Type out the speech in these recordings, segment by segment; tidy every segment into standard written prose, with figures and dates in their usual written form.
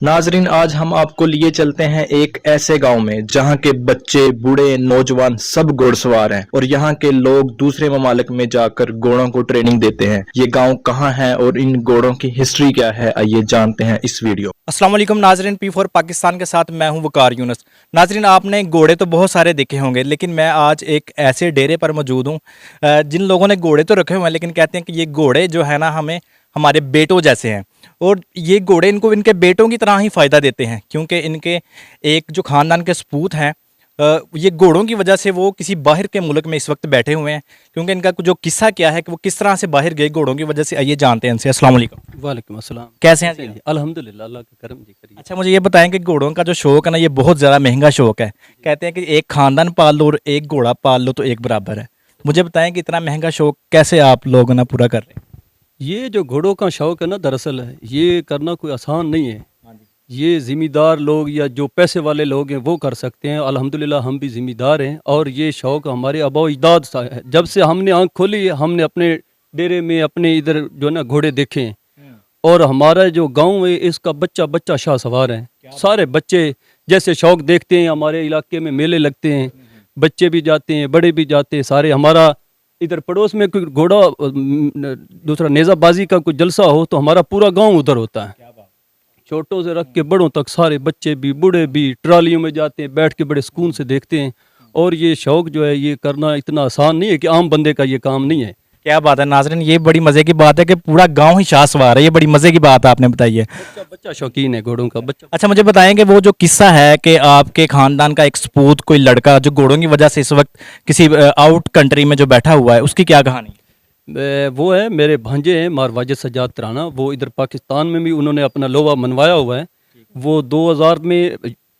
नाजरीन, आज हम आपको लिए चलते हैं एक ऐसे गांव में जहां के बच्चे बूढ़े नौजवान सब घुड़सवार हैं और यहां के लोग दूसरे ममालिक में जाकर घोड़ों को ट्रेनिंग देते हैं। ये गांव कहां है और इन घोड़ों की हिस्ट्री क्या है, आइए जानते हैं इस वीडियो। अस्सलाम वालेकुम नाजरीन, P4 पाकिस्तान के साथ मैं हूं वकार यूनुस। नाजरीन, आपने घोड़े तो बहुत सारे देखे होंगे, लेकिन मैं आज एक ऐसे डेरे पर मौजूद हूं जिन लोगों ने घोड़े तो रखे हुए हैं, लेकिन कहते हैं कि ये घोड़े जो है ना हमें हमारे बेटों जैसे हैं। और ये घोड़े इनको इनके बेटों की तरह ही फ़ायदा देते हैं, क्योंकि इनके एक जो ख़ानदान के सपूत हैं, ये घोड़ों की वजह से वो किसी बाहर के मुल्क में इस वक्त बैठे हुए हैं। क्योंकि इनका जो किस्सा क्या है कि वो किस तरह से बाहर गए घोड़ों की वजह से, आइए जानते हैं इनसे। अस्सलाम वालेकुम। वालेकुम अस्सलाम। कैसे हैं जी? अल्हम्दुलिल्लाह, अल्लाह का करम जी करिए। अच्छा, मुझे ये बताएं कि घोड़ों का जो शौक है ना, ये बहुत ज़्यादा महंगा शौक है। कहते हैं कि एक खानदान पाल लो और एक घोड़ा पाल लो तो एक बराबर है। मुझे बताएं कि इतना महंगा शौक कैसे आप लोग ना पूरा कर रहे हैं? ये जो घोड़ों का शौक है ना, दरअसल है ये करना कोई आसान नहीं है। ये ज़िम्मेदार लोग या जो पैसे वाले लोग हैं वो कर सकते हैं। अल्हम्दुलिल्लाह हम भी ज़िम्मेदार हैं और ये शौक हमारे आबा अजदाद सा है। जब से हमने आँख खोली हमने अपने डेरे में अपने इधर जो है ना घोड़े देखे हैं। और हमारा जो गांव है इसका बच्चा बच्चा शाह सवार है। सारे बच्चे जैसे शौक देखते हैं, हमारे इलाके में मेले लगते हैं, बच्चे भी जाते हैं बड़े भी जाते हैं सारे। हमारा इधर पड़ोस में कोई घोड़ा दूसरा नेज़ाबाजी का कोई जलसा हो तो हमारा पूरा गांव उधर होता है। छोटों से रख के बड़ों तक सारे बच्चे भी बूढ़े भी ट्रालियों में जाते हैं, बैठ के बड़े सुकून से देखते हैं। और ये शौक जो है ये करना इतना आसान नहीं है कि आम बंदे का ये काम नहीं है। क्या बात है नाजरीन, ये बड़ी मज़े की बात है कि पूरा गांव ही शाह सवार है। ये बड़ी मज़े की बात आपने बताई है। बच्चा बच्चा शौकीन है घोड़ों का बच्चा। अच्छा, मुझे बताएं कि वो जो किस्सा है कि आपके खानदान का एक सपूत कोई लड़का जो घोड़ों की वजह से इस वक्त किसी आउट कंट्री में जो बैठा हुआ है, उसकी क्या कहानी? वो है मेरे भांजे हैं मार वाजिद सज्जाद तराना। वो इधर पाकिस्तान में भी उन्होंने अपना लोहा मनवाया हुआ है। वो 2000 में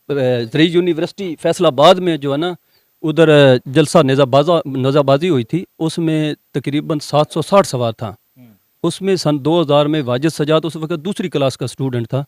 ज़रई यूनिवर्सिटी फैसलाबाद में जो है ना उधर जलसा नेज़ाबाजी हुई थी, उसमें तकरीबन 760 सवार था। उसमें सन 2000 में वाजिद सज्जाद उस वक्त दूसरी क्लास का स्टूडेंट था,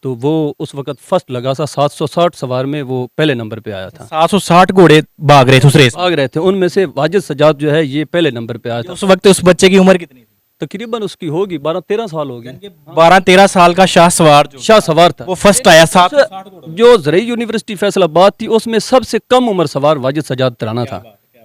तो वो उस वक्त फर्स्ट लगा था। 760 सवार में वो पहले नंबर पे आया था। 760 घोड़े भाग रहे थे उस रेस में? भाग रहे थे, उनमें से वाजिद सज्जाद जो है ये पहले नंबर पे आया था। उस वक्त उस बच्चे की उम्र कितनी थी? तकरीबन उसकी होगी 12-13 साल हो गए। 12-13 साल का शाह सवार जो शाह सवार था, वो फर्स्ट आया। 760 घोड़ों में। जो ज़रई यूनिवर्सिटी फैसलाबाद थी उसमें सबसे कम उम्र सवार वाजिद सज्जाद तराना था,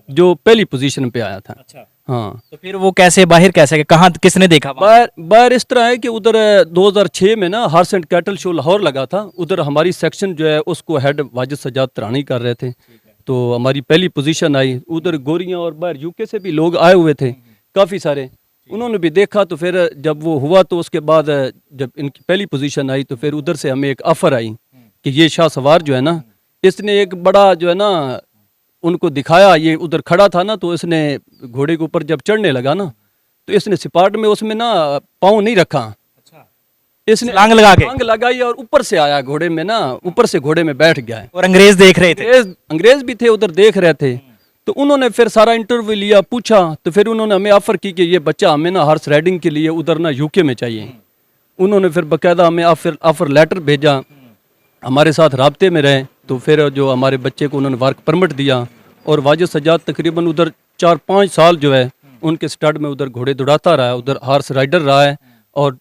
जो पहली पोजीशन पे आया था। अच्छा, हाँ, तो फिर वो कैसे बाहर, कैसे गए, कहाँ, किसने देखा? बाहर इस तरह है कि उधर 2006 में ना horse and cattle show Lahore लगा था। उधर हमारी सेक्शन जो है उसको हेड वाजिद सज्जाद तरानी कर रहे थे, तो हमारी पहली पोजीशन आई। उधर गोरियां और बाहर यूके से भी लोग आए हुए थे काफ़ी सारे, उन्होंने भी देखा। तो फिर जब वो हुआ तो उसके बाद जब इनकी पहली पोजीशन आई तो फिर उधर से हमें एक ऑफ़र आई कि ये शाह सवार जो है ना, इसने एक बड़ा जो है ना उनको दिखाया। ये उधर खड़ा था ना, तो इसने घोड़े के ऊपर जब चढ़ने लगा ना तो इसने सिपाट में उसमें ना पाँव नहीं रखा। अच्छा, इसने छलांग लगा के? छलांग लगाई और ऊपर से आया घोड़े में ना, ऊपर से घोड़े में बैठ गया है। और अंग्रेज देख रहे थे? अंग्रेज भी थे उधर देख रहे थे। तो उन्होंने फिर सारा इंटरव्यू लिया, पूछा, तो फिर उन्होंने हमें ऑफ़र की कि ये बच्चा हमें ना हॉर्स राइडिंग के लिए उधर ना यूके में चाहिए। उन्होंने फिर बाकायदा हमें ऑफ़र लेटर भेजा, हमारे साथ राब्ते में रहे। तो फिर जो हमारे बच्चे को उन्होंने वर्क परमिट दिया और वाजिद सज्जाद तकरीबन उधर 4-5 साल जो है उनके स्टड में उधर घोड़े दौड़ाता रहा है, उधर हॉर्स राइडर रहा है और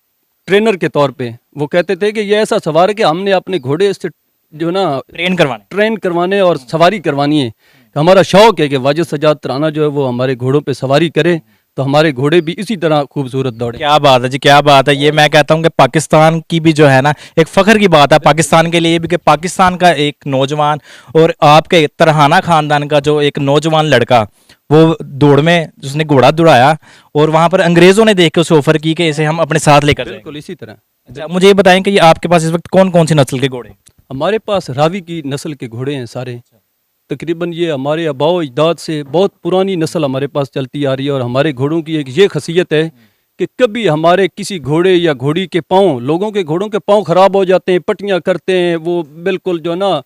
ट्रेनर के तौर पे। वो कहते थे कि ये ऐसा सवार है कि हमने अपने घोड़े से जो ना ट्रेन करवाने और सवारी करवानी है। हमारा शौक है कि वाजिद सज्जाद तराना जो है वो हमारे घोड़ों पे सवारी करे, तो हमारे घोड़े भी इसी तरह खूबसूरत दौड़े। क्या बात है जी, क्या बात है। ये मैं कहता हूँ कि पाकिस्तान की भी जो है ना एक फ़ख्र की बात है पाकिस्तान के लिए भी कि पाकिस्तान का एक नौजवान और आपके तरहाना ख़ानदान का जो एक नौजवान लड़का वो दौड़ में जिसने घोड़ा दौड़ाया और वहाँ पर अंग्रेज़ों ने देख के उसे ऑफ़र की कि इसे हम अपने साथ लेकर जाएंगे। बिल्कुल इसी तरह। अच्छा, मुझे ये बताएं कि ये आपके पास इस वक्त कौन कौन सी नस्ल के घोड़े? हमारे पास रावी की नस्ल के घोड़े हैं सारे। तकरीबन ये हमारे आबाओ अजदाद से बहुत पुरानी नस्ल हमारे पास चलती आ रही है। और हमारे घोड़ों की एक ये खसीयत है कि कभी हमारे किसी घोड़े या घोड़ी के पाँव, लोगों के घोड़ों के पाँव ख़राब हो जाते हैं, पट्टियाँ करते हैं, वो बिल्कुल जो है ना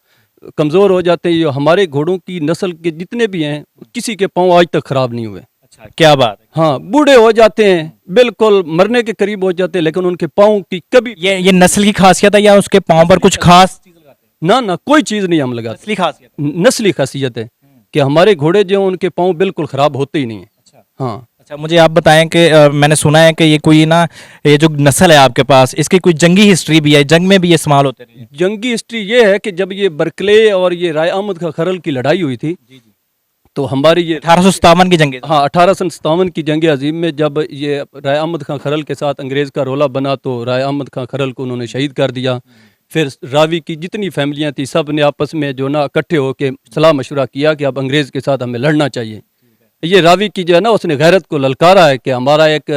कमज़ोर हो जाते हैं। हमारे घोड़ों की नस्ल के जितने भी हैं किसी के पाँव आज तक ख़राब नहीं हुए। अच्छा, क्या बात है। हाँ, बूढ़े हो जाते हैं, बिल्कुल मरने के करीब हो जाते हैं, लेकिन उनके पाँव की कभी ये नस्ल की खासियत है या उसके पाँव पर कुछ खास चीज़ लगाते हैं? ना कोई चीज़ नहीं हम लगाते। नस्ली खासियत? नस्ली खासियत है कि हमारे घोड़े जो हैं उनके पाँव बिल्कुल ख़राब होते ही नहीं है। अच्छा, हाँ, अच्छा, मुझे आप बताएं कि मैंने सुना है कि ये कोई ना, ये जो नस्ल है आपके पास, इसकी कोई जंगी हिस्ट्री भी है, जंग में भी ये इस्तेमाल होते रहे हैं। जंगी हिस्ट्री ये है कि जब ये बर्कले और ये राय अहमद खां खरल की लड़ाई हुई थी, तो हमारी ये 1857 की जंग है। हाँ 1857 की जंग अजीम में जब ये राय अहमद खां खरल के साथ अंग्रेज़ का रोला बना, तो राय अहमद खां खरल को उन्होंने शहीद कर दिया। फिर रावी की जितनी फैमिलियाँ थी सब ने आपस में जो ना इकट्ठे होकर सलाह मशवरा किया कि अब अंग्रेज़ के साथ हमें लड़ना चाहिए। ये रावी की जो है ना, उसने गैरत को ललकारा है कि हमारा एक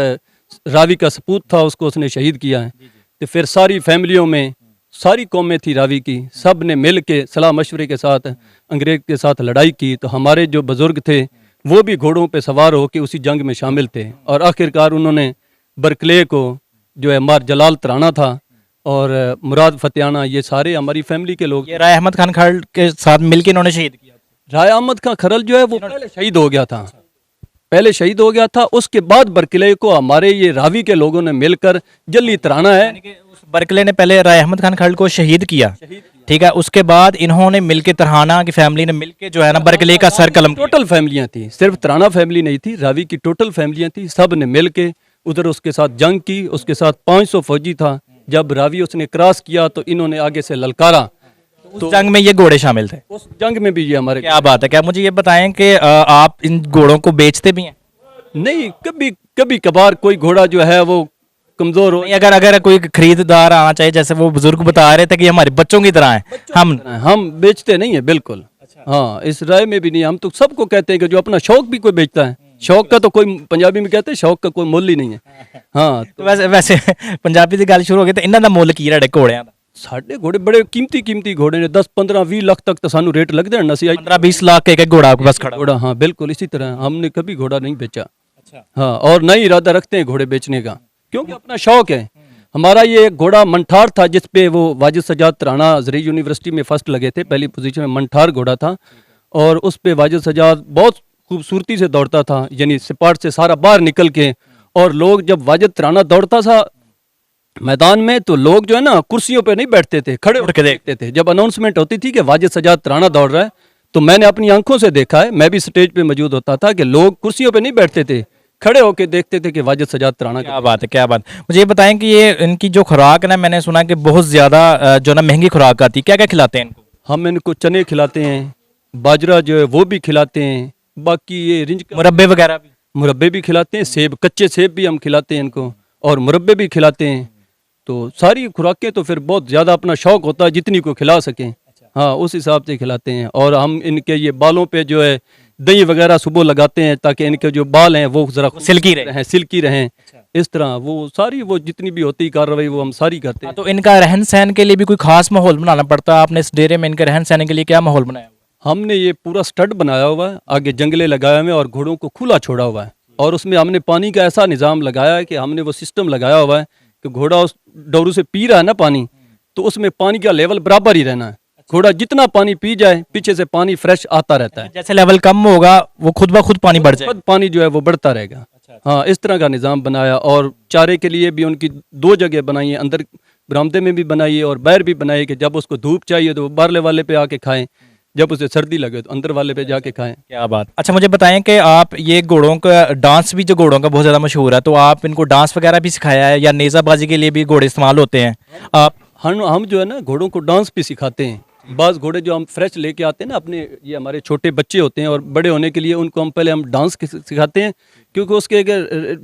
रावी का सपूत था, उसको उसने शहीद किया है। तो फिर सारी फैमिलियों में सारी कौमें थी रावी की, सब ने मिल के सलाह मशवरे के साथ अंग्रेज़ के साथ लड़ाई की। तो हमारे जो बुज़ुर्ग थे वो भी घोड़ों पे सवार होकर उसी जंग में शामिल थे, और आखिरकार उन्होंने बर्कले को जो है मार जलाल तराना था और मुराद फतेहाना, ये सारे हमारी फैमिली के लोग। ये राय अहमद खान खरल के साथ मिलकर इन्होंने शहीद किया। राय अहमद खां खरल जो है वो पहले शहीद हो गया था, पहले शहीद हो गया था। उसके बाद बर्कले को हमारे ये रावी के लोगों ने मिलकर जल्दी तराना है। यानी कि उस बर्कले ने पहले राय अहमद खान खरल को शहीद किया, ठीक है, उसके बाद इन्होंने मिलके तराना की फैमिली ने मिलके जो है ना बर्कले का सर कलम किया। टोटल फैमिलियां थी, सिर्फ तराना फैमिली नहीं थी, रावी की टोटल फैमिलियां थी, सब ने मिल के उधर उसके साथ जंग की। उसके साथ 500 फौजी था। जब रावी उसने क्रॉस किया तो इन्होंने आगे से ललकारा। उस जंग में ये घोड़े शामिल थे। उस जंग में भी ये हमारे क्या बात है। क्या मुझे ये बताएं कि आप इन घोड़ों को बेचते भी हैं? नहीं, कभी कभी कभार कोई घोड़ा जो है वो कमजोर हो, नहीं, अगर कोई खरीददार आना चाहिए, जैसे वो बुजुर्ग बता रहे थे कि ये हमारे बच्चों की तरह हैं, हम बेचते नहीं है बिल्कुल। हाँ, इस राय में भी नहीं। हम तो सबको कहते हैं कि जो अपना शौक भी कोई बेचता है, शौक का तो कोई, पंजाबी में कहते हैं शौक का कोई मुੱਲ ही नहीं है। हाँ, तो वैसे पंजाबी की गल शुरू हो गई तो इन्हां दा मुੱਲ की रहे घोड़ियां दा? साढ़े घोड़े बड़े कीमती घोड़े ने, 10 15 20 लाख तक तो सानू रेट लगते हैं। नसी 15-20 लाख का एक घोड़ा आपके पास खड़ा? घोड़ा, हाँ बिल्कुल इसी तरह। हमने कभी घोड़ा नहीं बेचा। हाँ, और नहीं इरादा रखते हैं घोड़े बेचने का, क्योंकि अपना शौक है हमारा। ये एक घोड़ा मंठार था जिसपे वो वाजिद सजाद तराना ज़री यूनिवर्सिटी में फर्स्ट लगे थे, पहली पोजीशन में मंठार घोड़ा था, और उस पे वाजिद सजाद बहुत खूबसूरती से दौड़ता था, यानी सिपाट से सारा बाहर निकल के। और लोग जब वाजिद तराना दौड़ता था मैदान में, तो लोग जो है ना कुर्सियों पे नहीं बैठते थे, खड़े उठ के देखते थे। जब अनाउंसमेंट होती थी कि वाजिद सजाद तराना दौड़ रहा है, तो मैंने अपनी आंखों से देखा है, मैं भी स्टेज पे मौजूद होता था, कि लोग कुर्सियों पे नहीं बैठते थे, खड़े होके देखते थे कि वाजिद सजाद तराना। क्या बात है, क्या बात। मुझे ये बताएं कि ये इनकी जो खुराक है ना, मैंने सुना कि बहुत ज़्यादा जो ना महंगी खुराक आती है, क्या क्या खिलाते हैं इनको? हम इनको चने खिलाते हैं, बाजरा जो है वो भी खिलाते हैं, बाकी ये रिंज मुरब्बे वगैरह भी? मुरब्बे भी खिलाते हैं, सेब, कच्चे सेब भी हम खिलाते हैं इनको, और मुरब्बे भी खिलाते हैं। तो सारी खुराकें तो फिर बहुत ज़्यादा अपना शौक होता है जितनी को खिला सकें, हाँ उस हिसाब से खिलाते हैं। और हम इनके ये बालों पे जो है दही वगैरह सुबह लगाते हैं, ताकि इनके जो बाल हैं वो ज़रा सिल्की रहे, सिल्की रहें। इस तरह वो सारी वो जितनी भी होती कार्रवाई वो हम सारी करते हैं। तो इनका रहन सहन के लिए भी कोई खास माहौल बनाना पड़ता है? आपने इस डेरे में इनके रहन सहन के लिए क्या माहौल बनाया? हमने ये पूरा स्टड बनाया हुआ है, आगे जंगले लगाए हुए हैं और घोड़ों को खुला छोड़ा हुआ है, और उसमें हमने पानी का ऐसा निज़ाम लगाया है कि हमने वो सिस्टम लगाया हुआ है कि घोड़ा उस डोरू से पी रहा है ना पानी, तो उसमें पानी का लेवल बराबर ही रहना है। घोड़ा जितना पानी पी जाए, पीछे से पानी फ्रेश आता रहता है। जैसे लेवल कम होगा वो खुद ब खुद पानी बढ़ जाए, खुद पानी जो है वो बढ़ता रहेगा। हाँ, इस तरह का निज़ाम बनाया। और चारे के लिए भी उनकी 2 जगह बनाई है, अंदर बरामदे में भी बनाई है और बाहर भी बनाई है, कि जब उसको धूप चाहिए तो बाहरले वाले पे आके खाएं, जब उसे सर्दी लगे तो अंदर वाले पे जाके खाएं। क्या बात। अच्छा, मुझे बताएं कि आप ये घोड़ों का डांस भी, जो घोड़ों का बहुत ज़्यादा मशहूर है, तो आप इनको डांस वगैरह भी सिखाया है, या नेज़ाबाजी के लिए भी घोड़े इस्तेमाल होते हैं आप? हम जो है ना घोड़ों को डांस भी सिखाते हैं। बाज़ घोड़े जो हम फ्रेश लेके आते हैं ना अपने, ये हमारे छोटे बच्चे होते हैं और बड़े होने के लिए उनको हम पहले डांस सिखाते हैं, क्योंकि उसके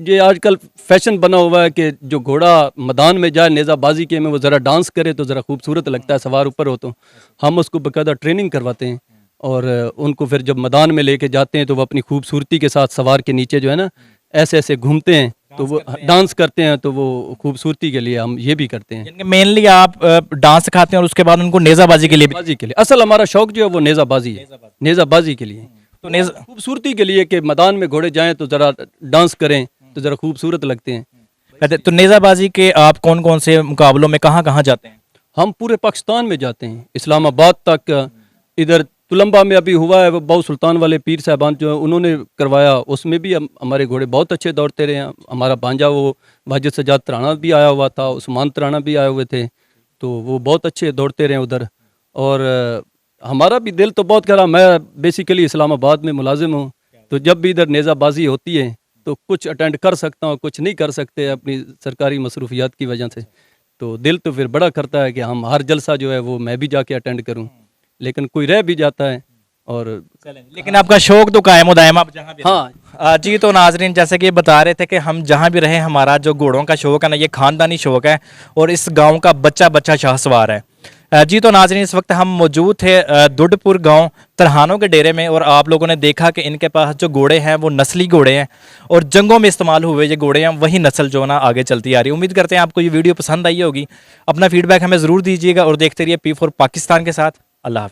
ये आजकल फैशन बना हुआ है कि जो घोड़ा मैदान में जाए नेज़ाबाजी के में वो ज़रा डांस करे तो ज़रा खूबसूरत लगता है, सवार ऊपर हो तो हम उसको बाकायदा ट्रेनिंग करवाते हैं, और उनको फिर जब मैदान में लेके जाते हैं तो वो अपनी खूबसूरती के साथ सवार के नीचे जो है ना ऐसे ऐसे घूमते हैं, तो वो डांस करते हैं, तो वो खूबसूरती के लिए हम ये भी करते हैं। मेनली आप डांस सिखाते हैं और उसके बाद उनको नेज़ाबाजी के लिए भी? बाजी के लिए असल हमारा शौक जो है वो नेज़ाबाजी है, नेज़ाबाजी के लिए, तो खूबसूरती के लिए कि मैदान में घोड़े जाएं तो ज़रा डांस करें तो ज़रा खूबसूरत लगते हैं। तो नेज़ाबाजी के आप कौन कौन से मुकाबलों में कहाँ कहाँ जाते हैं? हम पूरे पाकिस्तान में जाते हैं, इस्लामाबाद तक, इधर तुलंबा में अभी हुआ है वो बाऊ सुल्तान वाले पीर साहबान जो उन्होंने करवाया, उसमें भी हमारे घोड़े बहुत अच्छे दौड़ते रहे हैं। हमारा भांजा वो वाजिद सजाद तराना भी आया हुआ था, उस्मान तराना भी आए हुए थे, तो वो बहुत अच्छे दौड़ते रहे उधर। और हमारा भी दिल तो बहुत करा, मैं बेसिकली इस्लामाबाद में मुलाजिम हूँ, तो जब भी इधर नेज़ाबाजी होती है तो कुछ अटेंड कर सकता हूँ, कुछ नहीं कर सकते अपनी सरकारी मसरूफियात की वजह से। तो दिल तो फिर बड़ा करता है कि हम हर जलसा जो है वो मैं भी जाके अटेंड करूँ, लेकिन कोई रह भी जाता है। और लेकिन आपका शौक तो कायम व दायम, आप जहाँ भी हाँ, जी। तो नाजरीन, जैसे कि ये बता रहे थे कि हम जहाँ भी रहे, हमारा जो घोड़ों का शौक है ना, ये खानदानी शौक है और इस गांव का बच्चा बच्चा शाहसवार है। जी तो नाजरीन, इस वक्त हम मौजूद थे दुडपुर गांव तरहानों के डेरे में, और आप लोगों ने देखा कि इनके पास जो घोड़े हैं वो नस्ली घोड़े हैं और जंगों में इस्तेमाल हुए ये घोड़े हैं, वही नस्ल जो ना आगे चलती आ रही है। उम्मीद करते हैं आपको ये वीडियो पसंद आई होगी। अपना फीडबैक हमें ज़रूर दीजिएगा और देखते रहिए P4 पाकिस्तान के साथ। अल्लाह हाफ़िज़।